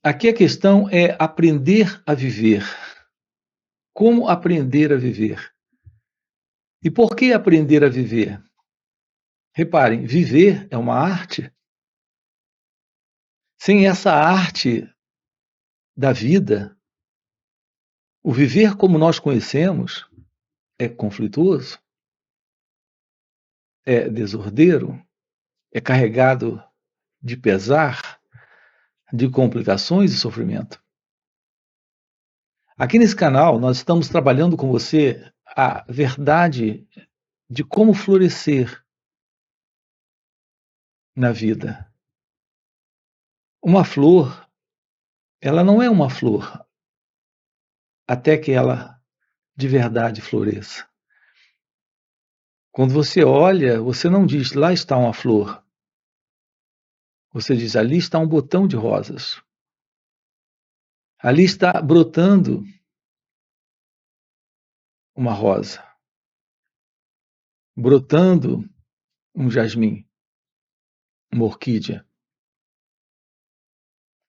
Aqui a questão é aprender a viver. Como aprender a viver? E por que aprender a viver? Reparem, viver é uma arte. Sem essa arte da vida, o viver como nós conhecemos é conflituoso, é desordeiro, é carregado de pesar, de complicações e sofrimento. Aqui nesse canal, nós estamos trabalhando com você a verdade de como florescer na vida. Uma flor, ela não é uma flor até que ela de verdade floresça. Quando você olha, você não diz, lá está uma flor. Você diz, ali está um botão de rosas. Ali está brotando uma rosa. Brotando um jasmim, uma orquídea.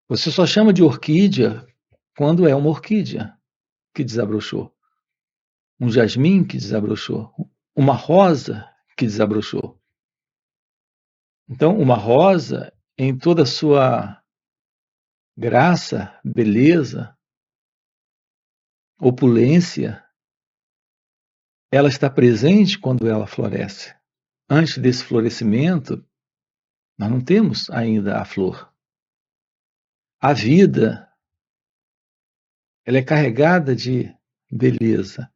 Você só chama de orquídea quando é uma orquídea que desabrochou. Um jasmim que desabrochou. Uma rosa que desabrochou. Então, uma rosa, em toda a sua graça, beleza, opulência, ela está presente quando ela floresce. Antes desse florescimento, nós não temos ainda a flor. A vida, ela é carregada de beleza.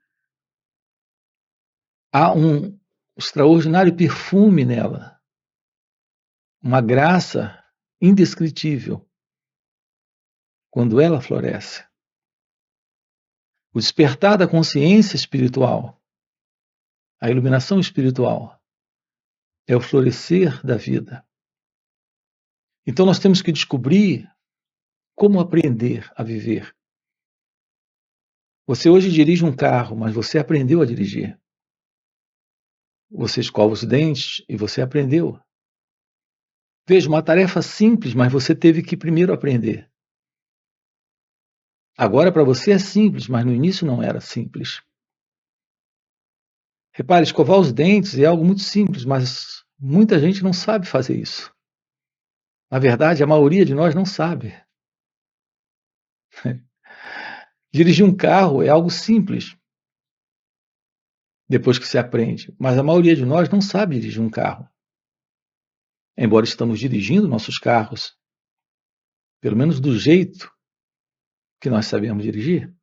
Há um extraordinário perfume nela, uma graça indescritível quando ela floresce. O despertar da consciência espiritual, a iluminação espiritual, é o florescer da vida. Então nós temos que descobrir como aprender a viver. Você hoje dirige um carro, mas você aprendeu a dirigir. Você escova os dentes e você aprendeu. Veja, uma tarefa simples, mas você teve que primeiro aprender. Agora para você é simples, mas no início não era simples. Repare, escovar os dentes é algo muito simples, mas muita gente não sabe fazer isso. Na verdade, a maioria de nós não sabe. Dirigir um carro é algo simples, depois que se aprende, mas a maioria de nós não sabe dirigir um carro. Embora estamos dirigindo nossos carros, pelo menos do jeito que nós sabemos dirigir,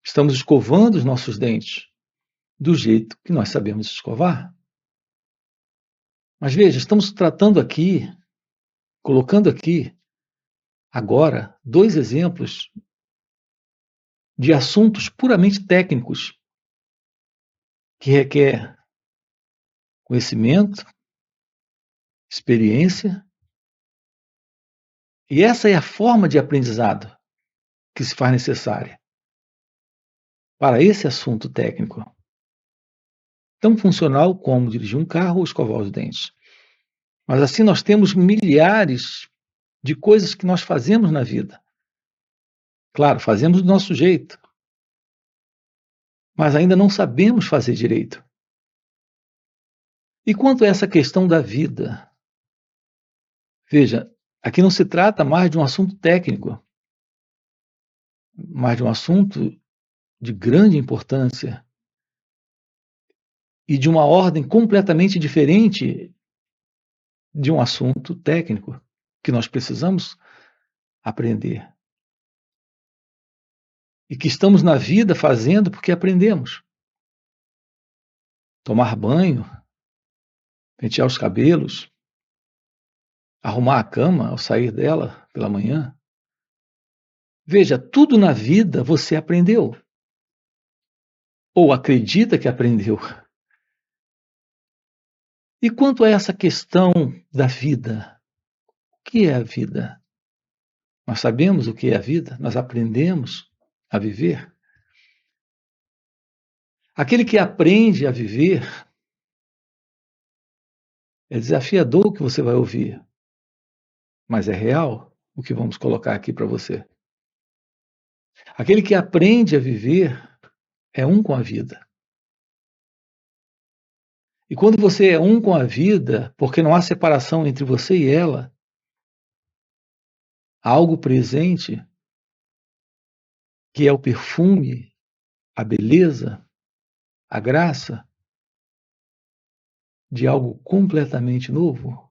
estamos escovando os nossos dentes do jeito que nós sabemos escovar. Mas veja, estamos tratando aqui, colocando aqui, agora, dois exemplos de assuntos puramente técnicos que requer conhecimento, experiência, e essa é a forma de aprendizado que se faz necessária para esse assunto técnico, tão funcional como dirigir um carro ou escovar os dentes. Mas assim nós temos milhares de coisas que nós fazemos na vida. Claro, fazemos do nosso jeito, mas ainda não sabemos fazer direito. E quanto a essa questão da vida? Veja, aqui não se trata mais de um assunto técnico, mas de um assunto de grande importância e de uma ordem completamente diferente de um assunto técnico que nós precisamos aprender. E que estamos na vida fazendo porque aprendemos. Tomar banho, pentear os cabelos, arrumar a cama ao sair dela pela manhã. Veja, tudo na vida você aprendeu. Ou acredita que aprendeu. E quanto a essa questão da vida? O que é a vida? Nós sabemos o que é a vida? Nós aprendemos a viver? Aquele que aprende a viver, é desafiador o que você vai ouvir, mas é real. o que vamos colocar aqui para você. Aquele que aprende a viver é um com a vida. E quando você é um com a vida, porque não há separação entre você e ela, há algo presente que é o perfume, a beleza, a graça de algo completamente novo,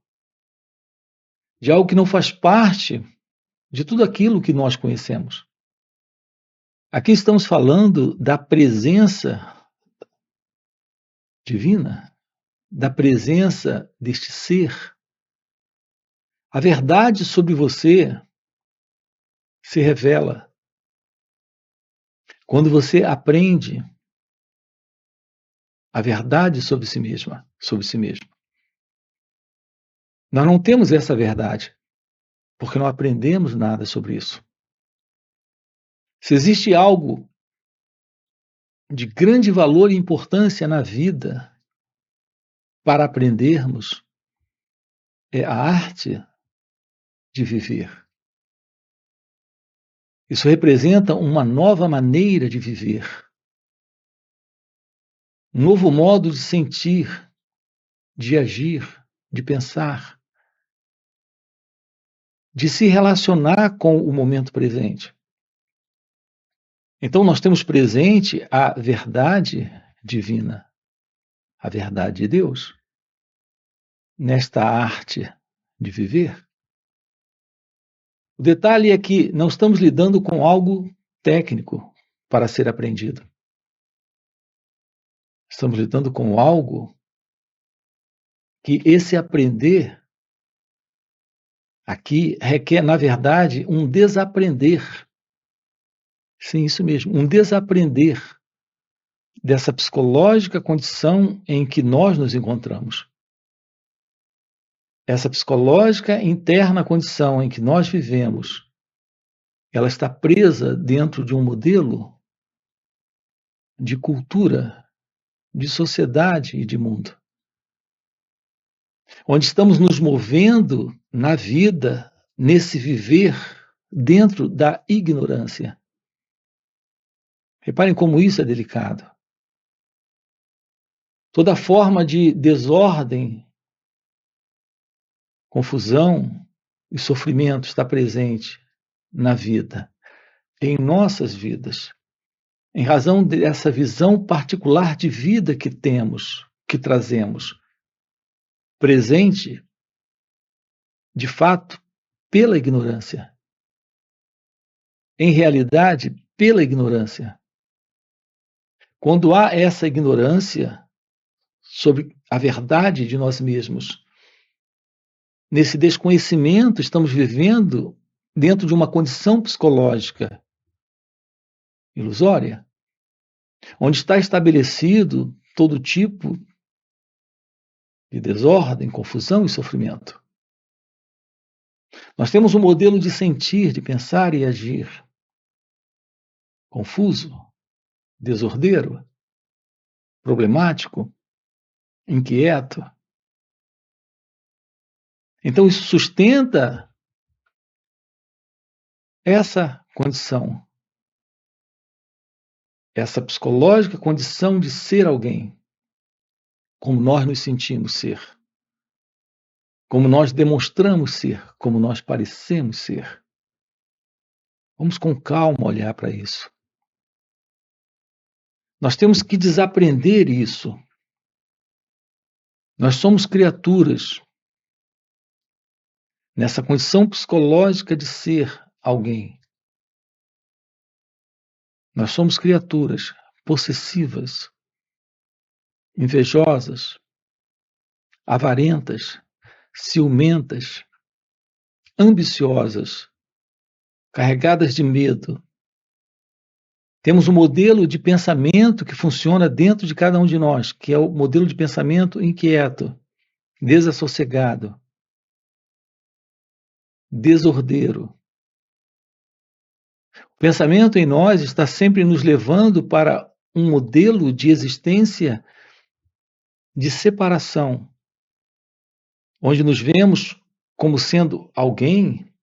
de algo que não faz parte de tudo aquilo que nós conhecemos. Aqui estamos falando da presença divina, da presença deste ser. A verdade sobre você se revela quando você aprende a verdade sobre si mesma, sobre si mesmo. Nós não temos essa verdade, porque não aprendemos nada sobre isso. Se existe algo de grande valor e importância na vida para aprendermos, é a arte de viver. Isso representa uma nova maneira de viver, um novo modo de sentir, de agir, de pensar, de se relacionar com o momento presente. Então, nós temos presente a verdade divina, a verdade de Deus, nesta arte de viver. O detalhe é que não estamos lidando com algo técnico para ser aprendido. Estamos lidando com algo que esse aprender aqui requer, na verdade, um desaprender. Sim, isso mesmo, um desaprender dessa psicológica condição em que nós nos encontramos. Essa psicológica interna condição em que nós vivemos, ela está presa dentro de um modelo de cultura, de sociedade e de mundo, onde estamos nos movendo na vida, nesse viver dentro da ignorância. Reparem como isso é delicado. Toda forma de desordem, confusão e sofrimento está presente na vida, em nossas vidas, em razão dessa visão particular de vida que temos, que trazemos, presente, de fato, pela ignorância. Em realidade, pela ignorância. Quando há essa ignorância sobre a verdade de nós mesmos, nesse desconhecimento, estamos vivendo dentro de uma condição psicológica ilusória, onde está estabelecido todo tipo de desordem, confusão e sofrimento. Nós temos um modelo de sentir, de pensar e agir confuso, desordeiro, problemático, inquieto. Então, isso sustenta essa condição, essa psicológica condição de ser alguém, como nós nos sentimos ser, como nós demonstramos ser, como nós parecemos ser. Vamos com calma olhar para isso. Nós temos que desaprender isso. Nós somos criaturas nessa condição psicológica de ser alguém. Nós somos criaturas possessivas, invejosas, avarentas, ciumentas, ambiciosas, carregadas de medo. Temos um modelo de pensamento que funciona dentro de cada um de nós, que é o modelo de pensamento inquieto, desassossegado, desordeiro. O pensamento em nós está sempre nos levando para um modelo de existência de separação, onde nos vemos como sendo alguém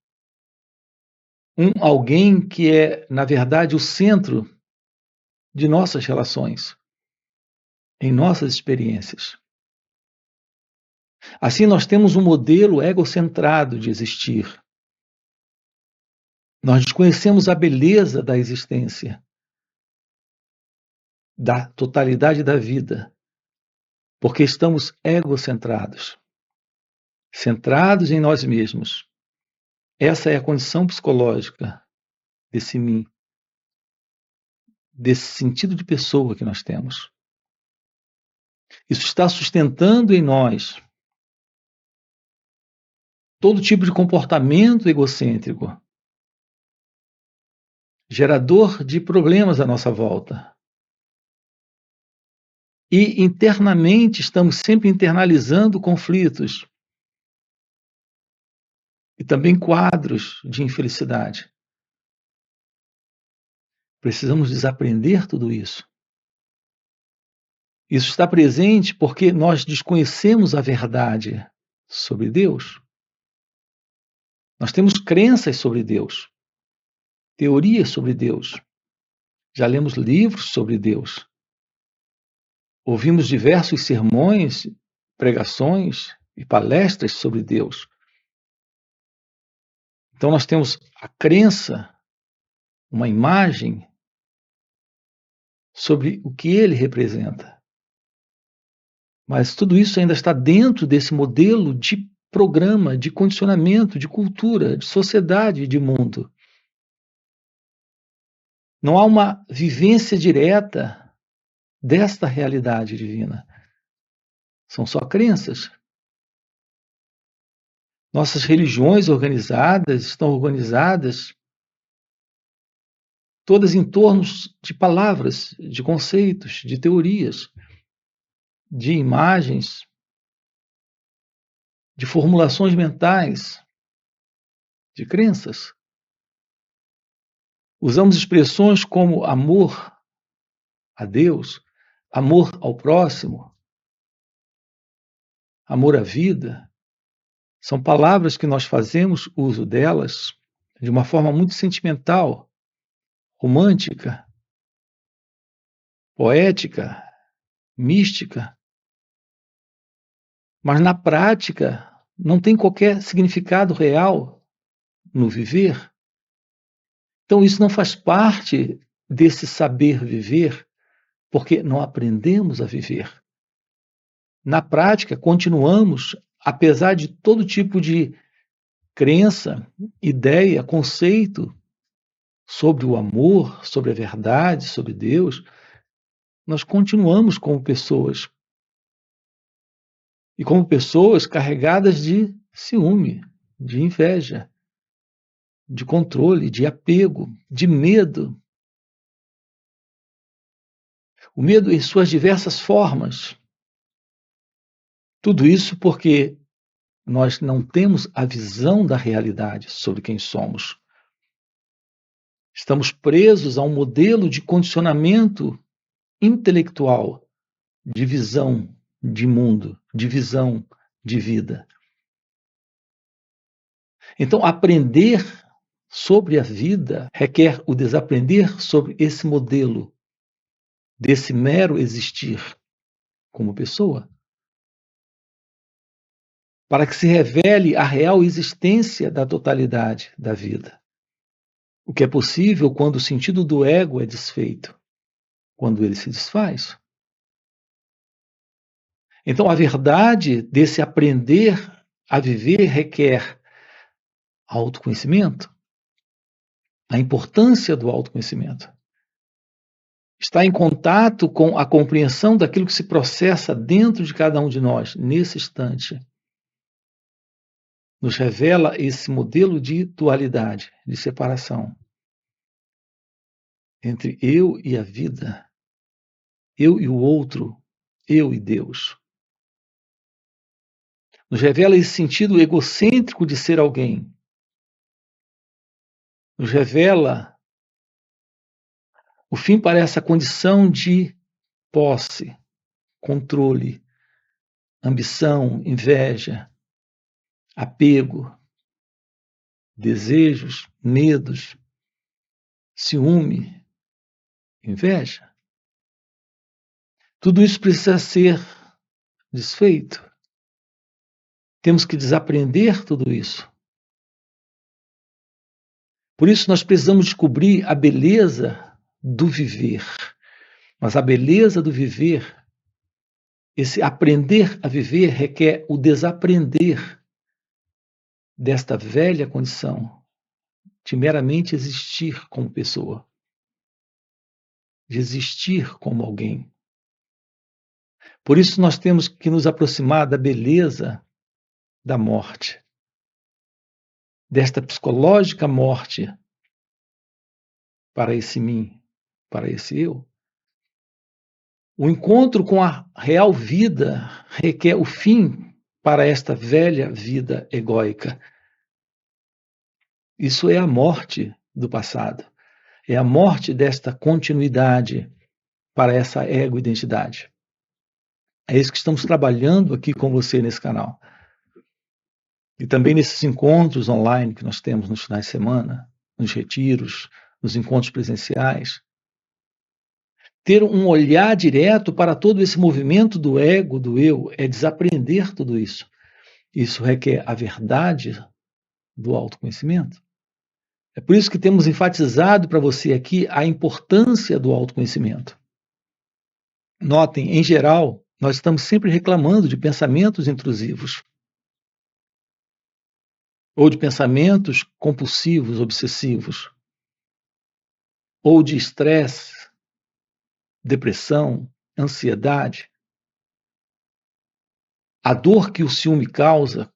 alguém que é, na verdade, o centro de nossas relações, em nossas experiências. Assim, nós temos um modelo egocentrado de existir. Nós desconhecemos a beleza da existência, da totalidade da vida, porque estamos egocentrados, centrados em nós mesmos. Essa é a condição psicológica desse mim, desse sentido de pessoa que nós temos. Isso está sustentando em nós todo tipo de comportamento egocêntrico, gerador de problemas à nossa volta. E internamente estamos sempre internalizando conflitos e também quadros de infelicidade. Precisamos desaprender tudo isso. Isso está presente porque nós desconhecemos a verdade sobre Deus. Nós temos crenças sobre Deus, teorias sobre Deus. Já lemos livros sobre Deus. Ouvimos diversos sermões, pregações e palestras sobre Deus. Então nós temos a crença, uma imagem sobre o que ele representa. Mas tudo isso ainda está dentro desse modelo de programa, de condicionamento, de cultura, de sociedade, de mundo. Não há uma vivência direta desta realidade divina. São só crenças. Nossas religiões organizadas estão organizadas todas em torno de palavras, de conceitos, de teorias, de imagens, de formulações mentais, de crenças. Usamos expressões como amor a Deus, amor ao próximo, amor à vida. São palavras que nós fazemos uso delas de uma forma muito sentimental, romântica, poética, mística. Mas na prática não tem qualquer significado real no viver. Então isso não faz parte desse saber viver, porque não aprendemos a viver. Na prática, continuamos, apesar de todo tipo de crença, ideia, conceito sobre o amor, sobre a verdade, sobre Deus, nós continuamos como pessoas. E como pessoas carregadas de ciúme, de inveja, de controle, de apego, de medo. O medo em suas diversas formas. Tudo isso porque nós não temos a visão da realidade sobre quem somos. Estamos presos a um modelo de condicionamento intelectual, de visão de mundo, de visão de vida. Então, aprender sobre a vida requer o desaprender sobre esse modelo, desse mero existir como pessoa, para que se revele a real existência da totalidade da vida. O que é possível quando o sentido do ego é desfeito, quando ele se desfaz. Então, a verdade desse aprender a viver requer autoconhecimento, a importância do autoconhecimento. Está em contato com a compreensão daquilo que se processa dentro de cada um de nós, nesse instante. Nos revela esse modelo de dualidade, de separação entre eu e a vida, eu e o outro, eu e Deus. Nos revela esse sentido egocêntrico de ser alguém. Nos revela o fim para essa condição de posse, controle, ambição, inveja, apego, desejos, medos, ciúme, inveja. Tudo isso precisa ser desfeito. Temos que desaprender tudo isso. Por isso nós precisamos descobrir a beleza do viver. Mas a beleza do viver, esse aprender a viver, requer o desaprender desta velha condição de meramente existir como pessoa, de existir como alguém. Por isso nós temos que nos aproximar da beleza da morte, desta psicológica morte para esse mim, para esse eu. O encontro com a real vida requer o fim para esta velha vida egóica. Isso é a morte do passado. É a morte desta continuidade para essa ego-identidade. É isso que estamos trabalhando aqui com você nesse canal. E também nesses encontros online que nós temos nos finais de semana, nos retiros, nos encontros presenciais. Ter um olhar direto para todo esse movimento do ego, do eu, é desaprender tudo isso. Isso requer a verdade do autoconhecimento. É por isso que temos enfatizado para você aqui a importância do autoconhecimento. Notem, em geral, nós estamos sempre reclamando de pensamentos intrusivos ou de pensamentos compulsivos, obsessivos, ou de estresse, depressão, ansiedade. A dor que o ciúme causa.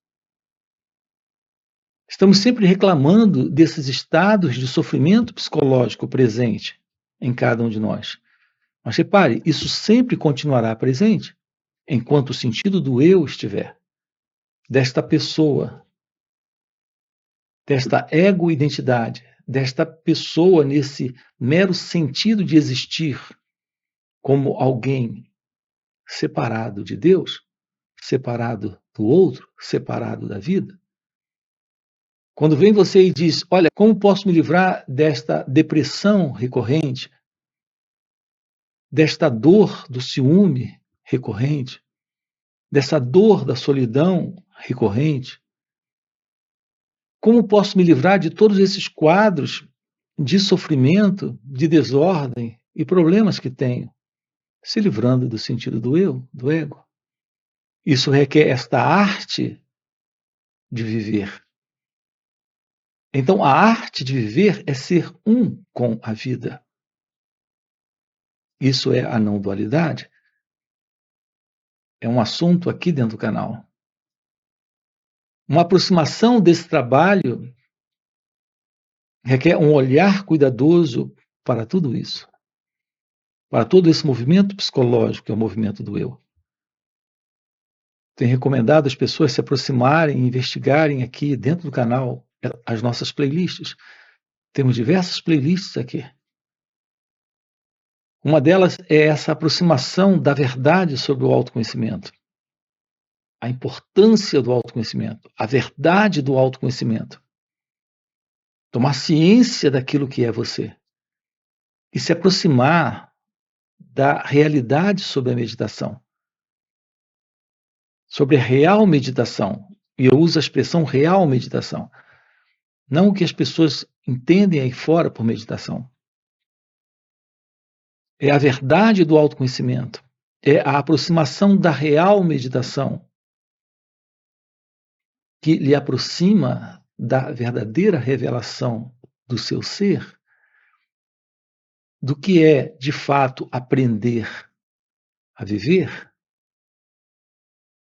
Estamos sempre reclamando desses estados de sofrimento psicológico presente em cada um de nós. Mas repare, isso sempre continuará presente enquanto o sentido do eu estiver, desta pessoa, desta ego-identidade, desta pessoa nesse mero sentido de existir como alguém separado de Deus, separado do outro, separado da vida. Quando vem você e diz, olha, como posso me livrar desta depressão recorrente, desta dor do ciúme recorrente, dessa dor da solidão recorrente? Como posso me livrar de todos esses quadros de sofrimento, de desordem e problemas que tenho? Se livrando do sentido do eu, do ego. Isso requer esta arte de viver. Então, a arte de viver é ser um com a vida. Isso é a não dualidade. É um assunto aqui dentro do canal. Uma aproximação desse trabalho requer um olhar cuidadoso para tudo isso. Para todo esse movimento psicológico, que é o movimento do eu. Tenho recomendado as pessoas se aproximarem e investigarem aqui dentro do canal as nossas playlists. Temos diversas playlists aqui. Uma delas é essa aproximação da verdade sobre o autoconhecimento. A importância do autoconhecimento, a verdade do autoconhecimento. Tomar ciência daquilo que é você. E se aproximar da realidade sobre a meditação. Sobre a real meditação. E eu uso a expressão real meditação. Não o que as pessoas entendem aí fora por meditação. É a verdade do autoconhecimento. É a aproximação da real meditação que lhe aproxima da verdadeira revelação do seu ser, do que é, de fato, aprender a viver.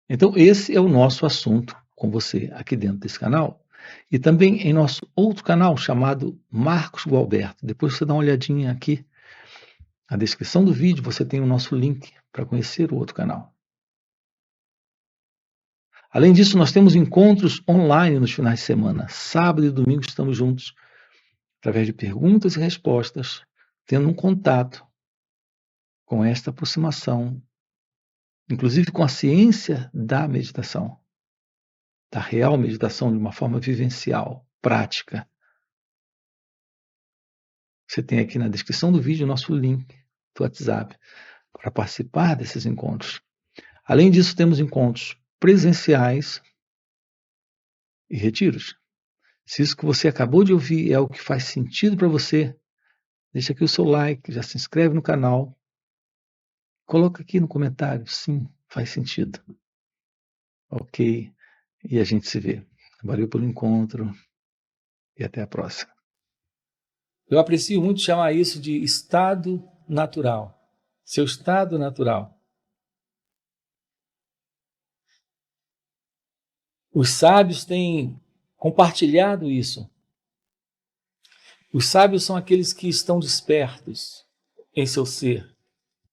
Então, esse é o nosso assunto com você aqui dentro desse canal. E também em nosso outro canal chamado Marcos Gualberto. Depois você dá uma olhadinha aqui. Na descrição do vídeo você tem o nosso link para conhecer o outro canal. Além disso, nós temos encontros online nos finais de semana. Sábado e domingo estamos juntos, através de perguntas e respostas, tendo um contato com esta aproximação, inclusive com a ciência da meditação, da real meditação de uma forma vivencial. prática. Você tem aqui na descrição do vídeo o nosso link do WhatsApp para participar desses encontros. Além disso, temos encontros presenciais e retiros. Se isso que você acabou de ouvir é o que faz sentido para você, deixa aqui o seu like, já se inscreve no canal, coloca aqui no comentário, sim, faz sentido. Ok, e a gente se vê. Valeu pelo encontro e até a próxima. Eu aprecio muito chamar isso de estado natural. Seu estado natural. Os sábios têm compartilhado isso. Os sábios são aqueles que estão despertos em seu ser,